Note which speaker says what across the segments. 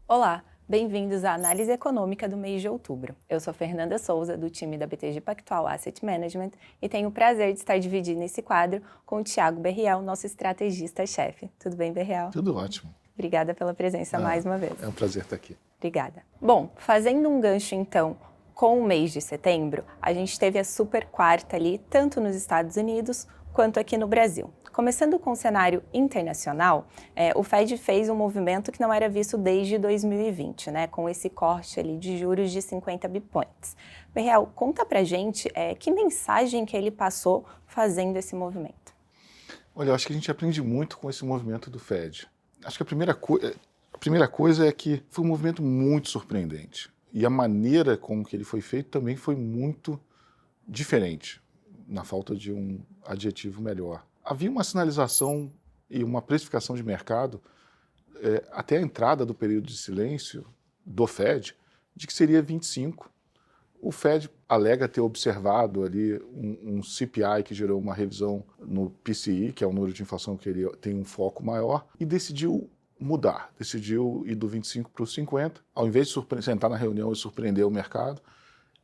Speaker 1: Olá, bem-vindos à análise econômica do mês de outubro. Eu sou Fernanda Souza, do time da BTG Pactual Asset Management, e tenho o prazer de estar dividindo esse quadro com o Thiago Berriel, nosso estrategista-chefe. Tudo bem, Berriel?
Speaker 2: Tudo ótimo.
Speaker 1: Obrigada pela presença mais uma vez.
Speaker 2: É um prazer estar aqui.
Speaker 1: Obrigada. Bom, fazendo um gancho então com o mês de setembro, a gente teve a super quarta ali, tanto nos Estados Unidos quanto aqui no Brasil. Começando com o cenário internacional, o Fed fez um movimento que não era visto desde 2020, né, com esse corte ali de juros de 50 bipoints. Berriel, conta pra gente que mensagem que ele passou fazendo esse movimento.
Speaker 2: Olha, eu acho que a gente aprende muito com esse movimento do Fed. Acho que a primeira coisa é que foi um movimento muito surpreendente. E a maneira como que ele foi feito também foi muito diferente, na falta de um adjetivo melhor. Havia uma sinalização e uma precificação de mercado, até a entrada do período de silêncio do Fed, de que seria 25. O Fed alega ter observado ali um CPI que gerou uma revisão no PCI, que é o número de inflação que ele tem um foco maior, e decidiu mudar, decidiu ir do 25 para o 50. Ao invés de sentar na reunião e surpreender o mercado,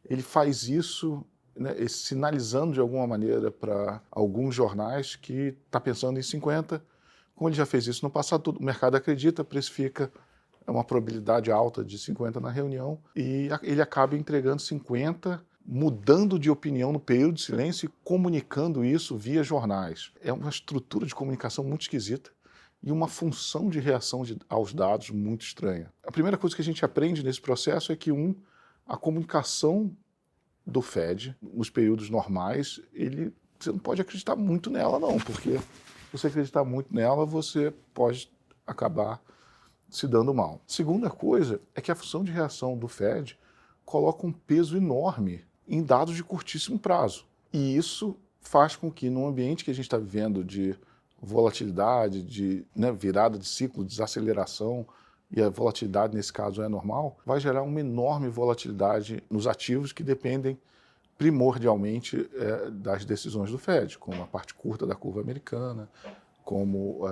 Speaker 2: ele faz isso, né, sinalizando de alguma maneira para alguns jornais que está pensando em 50. Como ele já fez isso no passado, o mercado acredita, precifica uma probabilidade alta de 50 na reunião e ele acaba entregando 50, mudando de opinião no período de silêncio e comunicando isso via jornais. É uma estrutura de comunicação muito esquisita e uma função de reação aos dados muito estranha. A primeira coisa que a gente aprende nesse processo é que, a comunicação do Fed, nos períodos normais, você não pode acreditar muito nela não, porque se você acreditar muito nela, você pode acabar se dando mal. Segunda coisa é que a função de reação do Fed coloca um peso enorme em dados de curtíssimo prazo. E isso faz com que, num ambiente que a gente está vivendo de volatilidade, de virada de ciclo, desaceleração, e a volatilidade nesse caso é normal, vai gerar uma enorme volatilidade nos ativos que dependem primordialmente das decisões do Fed, como a parte curta da curva americana, como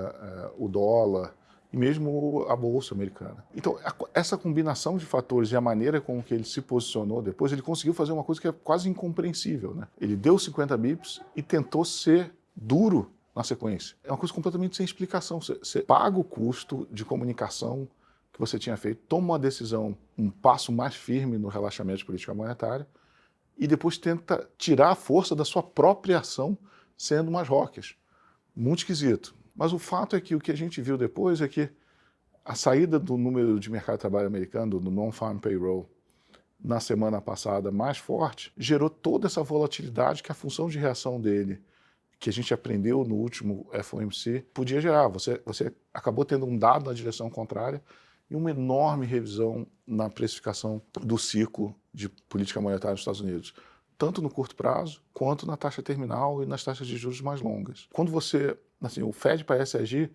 Speaker 2: o dólar, e mesmo a bolsa americana. Então, essa combinação de fatores e a maneira como que ele se posicionou depois, ele conseguiu fazer uma coisa que é quase incompreensível, né? Ele deu 50 bips e tentou ser duro na sequência. É uma coisa completamente sem explicação. Você paga o custo de comunicação que você tinha feito, toma uma decisão, um passo mais firme no relaxamento de política monetária e depois tenta tirar a força da sua própria ação sendo mais hawkish. Muito esquisito. Mas o fato é que o que a gente viu depois é que a saída do número de mercado de trabalho americano, do non-farm payroll, na semana passada mais forte, gerou toda essa volatilidade que a função de reação dele, que a gente aprendeu no último FOMC, podia gerar. Você acabou tendo um dado na direção contrária e uma enorme revisão na precificação do ciclo de política monetária nos Estados Unidos, tanto no curto prazo, quanto na taxa terminal e nas taxas de juros mais longas. Quando o Fed parece agir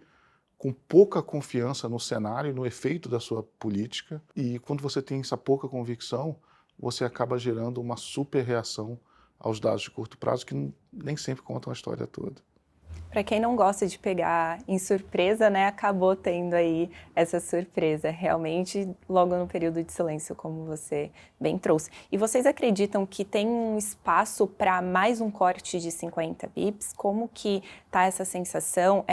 Speaker 2: com pouca confiança no cenário e no efeito da sua política, e quando você tem essa pouca convicção, você acaba gerando uma super reação aos dados de curto prazo que nem sempre contam a história toda.
Speaker 1: Para quem não gosta de pegar em surpresa, né, acabou tendo aí essa surpresa, realmente, logo no período de silêncio, como você bem trouxe. E vocês acreditam que tem um espaço para mais um corte de 50 bips? Como que está essa sensação?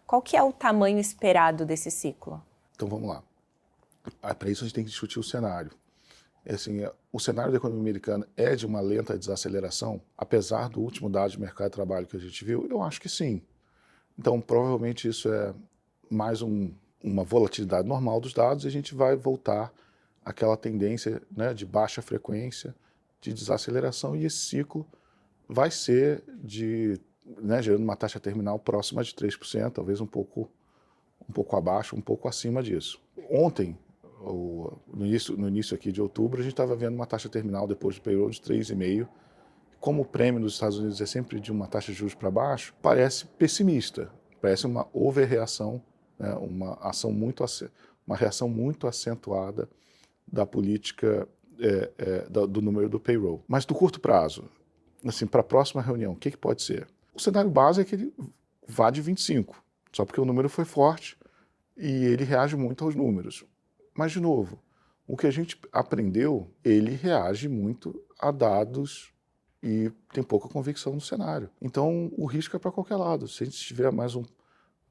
Speaker 1: Qual que é o tamanho esperado desse ciclo?
Speaker 2: Então vamos lá. Para isso a gente tem que discutir o cenário. O cenário da economia americana é de uma lenta desaceleração, apesar do último dado de mercado de trabalho que a gente viu? Eu acho que sim. Então, provavelmente isso é mais uma volatilidade normal dos dados e a gente vai voltar àquela tendência, né, de baixa frequência, de desaceleração, e esse ciclo vai ser gerando uma taxa terminal próxima de 3%, talvez um pouco abaixo, um pouco acima disso. Ontem, no início aqui de outubro, a gente estava vendo uma taxa terminal depois do payroll de 3,5%. Como o prêmio dos Estados Unidos é sempre de uma taxa de juros para baixo, parece pessimista, parece uma overreação, né, uma reação muito acentuada da política do número do payroll. Mas do curto prazo, para a próxima reunião, o que pode ser? O cenário base é que vá de 25, só porque o número foi forte e ele reage muito aos números. Mas, de novo, o que a gente aprendeu, ele reage muito a dados e tem pouca convicção no cenário. Então, o risco é para qualquer lado. Se a gente tiver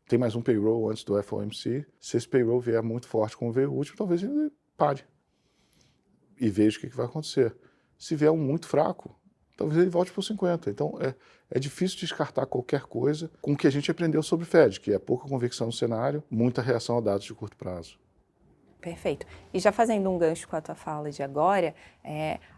Speaker 2: tem mais um payroll antes do FOMC, se esse payroll vier muito forte como veio o último, talvez ele pare e veja o que vai acontecer. Se vier um muito fraco, talvez ele volte para os 50. Então, é difícil descartar qualquer coisa com o que a gente aprendeu sobre o Fed, que é pouca convicção no cenário, muita reação a dados de curto prazo.
Speaker 1: Perfeito. E já fazendo um gancho com a tua fala de agora,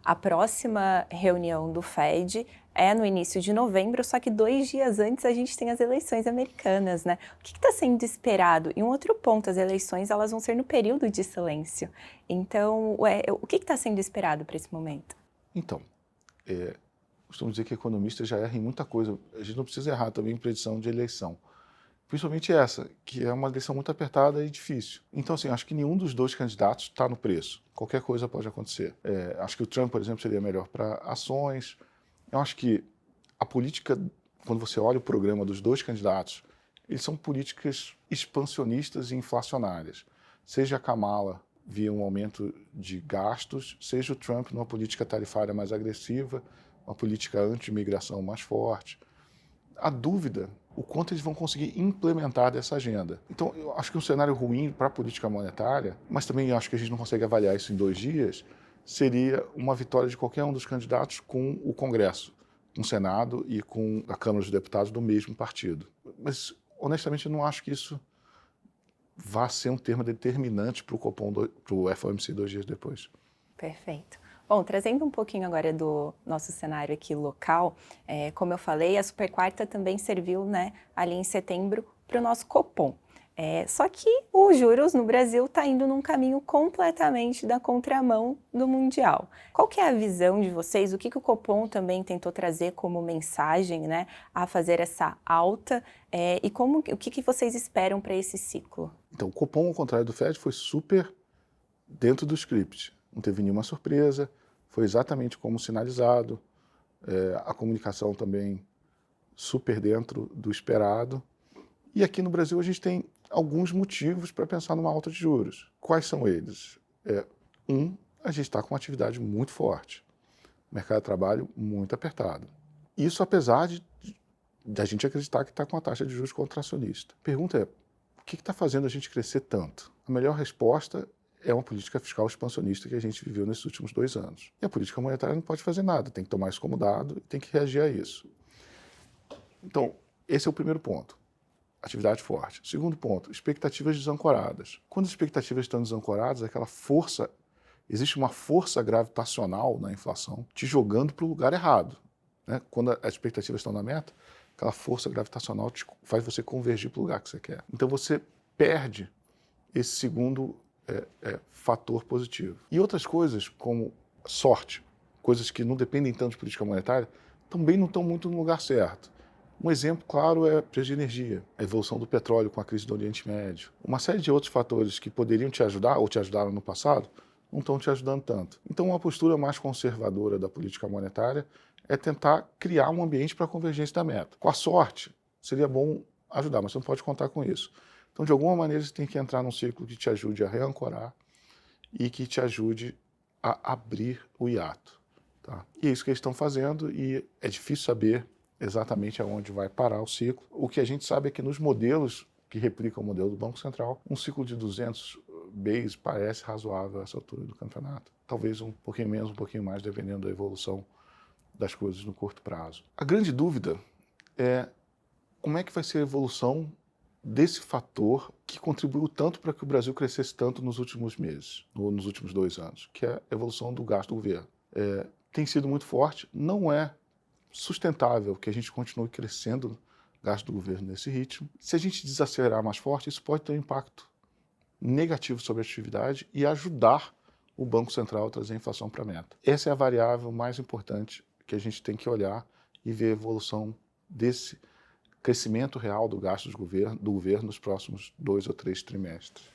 Speaker 1: a próxima reunião do Fed é no início de novembro, só que 2 dias antes a gente tem as eleições americanas, né? O que está sendo esperado? E um outro ponto, as eleições elas vão ser no período de silêncio. Então, o que está sendo esperado para esse momento?
Speaker 2: Então, costumo dizer que economistas já erram em muita coisa. A gente não precisa errar também em predição de eleição. Principalmente essa, que é uma eleição muito apertada e difícil. Então, assim, acho que nenhum dos dois candidatos está no preço. Qualquer coisa pode acontecer. Acho que o Trump, por exemplo, seria melhor para ações. Eu acho que a política, quando você olha o programa dos dois candidatos, eles são políticas expansionistas e inflacionárias. Seja a Kamala via um aumento de gastos, seja o Trump numa política tarifária mais agressiva, uma política anti-imigração mais forte. A dúvida, o quanto eles vão conseguir implementar dessa agenda. Então, eu acho que um cenário ruim para a política monetária, mas também acho que a gente não consegue avaliar isso em 2 dias, seria uma vitória de qualquer um dos candidatos com o Congresso, com o Senado e com a Câmara dos Deputados do mesmo partido. Mas, honestamente, eu não acho que isso vá ser um termo determinante para o Copom, para o FOMC 2 dias depois.
Speaker 1: Perfeito. Bom, trazendo um pouquinho agora do nosso cenário aqui local, como eu falei, a Super Quarta também serviu, né, ali em setembro para o nosso Copom. Só que os juros no Brasil está indo num caminho completamente da contramão do mundial. Qual que é a visão de vocês? O que o Copom também tentou trazer como mensagem, né, a fazer essa alta? E o que vocês esperam para esse ciclo?
Speaker 2: Então, o Copom, ao contrário do Fed, foi super dentro do script. Não teve nenhuma surpresa, foi exatamente como sinalizado, a comunicação também super dentro do esperado. E aqui no Brasil a gente tem alguns motivos para pensar numa alta de juros. Quais são eles? A gente está com uma atividade muito forte, mercado de trabalho muito apertado. Isso apesar de a gente acreditar que está com a taxa de juros contracionista. A pergunta é, o que está fazendo a gente crescer tanto? A melhor resposta é uma política fiscal expansionista que a gente viveu nesses últimos 2 anos. E a política monetária não pode fazer nada, tem que tomar isso como dado e tem que reagir a isso. Então, esse é o primeiro ponto, atividade forte. Segundo ponto, expectativas desancoradas. Quando as expectativas estão desancoradas, existe uma força gravitacional na inflação te jogando para o lugar errado. Né? Quando as expectativas estão na meta, aquela força gravitacional faz você convergir para o lugar que você quer. Então você perde esse segundo fator positivo. E outras coisas, como sorte, coisas que não dependem tanto de política monetária, também não estão muito no lugar certo. Um exemplo claro é o preço de energia, a evolução do petróleo com a crise do Oriente Médio. Uma série de outros fatores que poderiam te ajudar, ou te ajudaram no passado, não estão te ajudando tanto. Então, uma postura mais conservadora da política monetária é tentar criar um ambiente para a convergência da meta. Com a sorte, seria bom ajudar, mas você não pode contar com isso. Então, de alguma maneira, você tem que entrar num ciclo que te ajude a reancorar e que te ajude a abrir o hiato. Tá? E é isso que eles estão fazendo e é difícil saber exatamente aonde vai parar o ciclo. O que a gente sabe é que nos modelos que replicam o modelo do Banco Central, um ciclo de 200 base parece razoável a essa altura do campeonato. Talvez um pouquinho menos, um pouquinho mais, dependendo da evolução das coisas no curto prazo. A grande dúvida é como é que vai ser a evolução desse fator que contribuiu tanto para que o Brasil crescesse tanto nos últimos meses, ou nos últimos 2 anos, que é a evolução do gasto do governo. Tem sido muito forte, não é sustentável que a gente continue crescendo gasto do governo nesse ritmo. Se a gente desacelerar mais forte, isso pode ter um impacto negativo sobre a atividade e ajudar o Banco Central a trazer a inflação para a meta. Essa é a variável mais importante que a gente tem que olhar e ver a evolução desse crescimento real do gasto do governo nos próximos 2 ou 3 trimestres.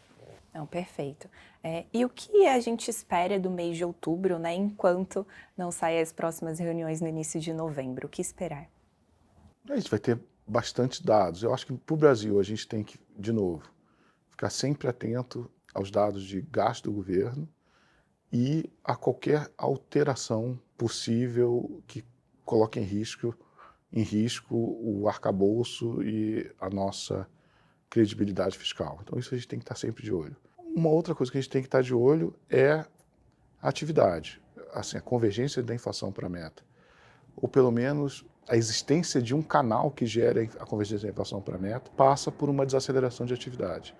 Speaker 1: Não, perfeito. E o que a gente espera do mês de outubro, né, enquanto não saem as próximas reuniões no início de novembro? O que esperar?
Speaker 2: A gente vai ter bastante dados. Eu acho que para o Brasil a gente tem que, de novo, ficar sempre atento aos dados de gasto do governo e a qualquer alteração possível que coloque em risco o arcabouço e a nossa credibilidade fiscal. Então isso a gente tem que estar sempre de olho. Uma outra coisa que a gente tem que estar de olho é a atividade, assim, a convergência da inflação para a meta, ou pelo menos a existência de um canal que gere a convergência da inflação para a meta passa por uma desaceleração de atividade.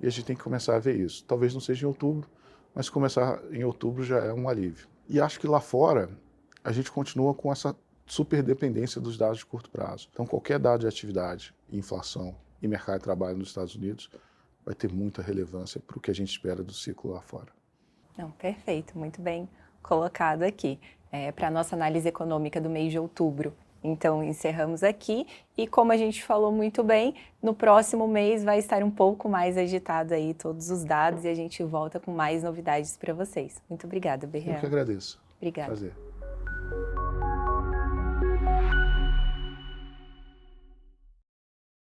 Speaker 2: E a gente tem que começar a ver isso. Talvez não seja em outubro, mas se começar em outubro já é um alívio. E acho que lá fora a gente continua com essa superdependência dos dados de curto prazo. Então qualquer dado de atividade, inflação e mercado de trabalho nos Estados Unidos vai ter muita relevância para o que a gente espera do ciclo lá fora.
Speaker 1: Não, perfeito, muito bem colocado aqui. Para a nossa análise econômica do mês de outubro. Então, encerramos aqui e, como a gente falou muito bem, no próximo mês vai estar um pouco mais agitado aí todos os dados e a gente volta com mais novidades para vocês. Muito obrigada, Berrian.
Speaker 2: Eu que agradeço.
Speaker 1: Obrigada.
Speaker 2: Prazer.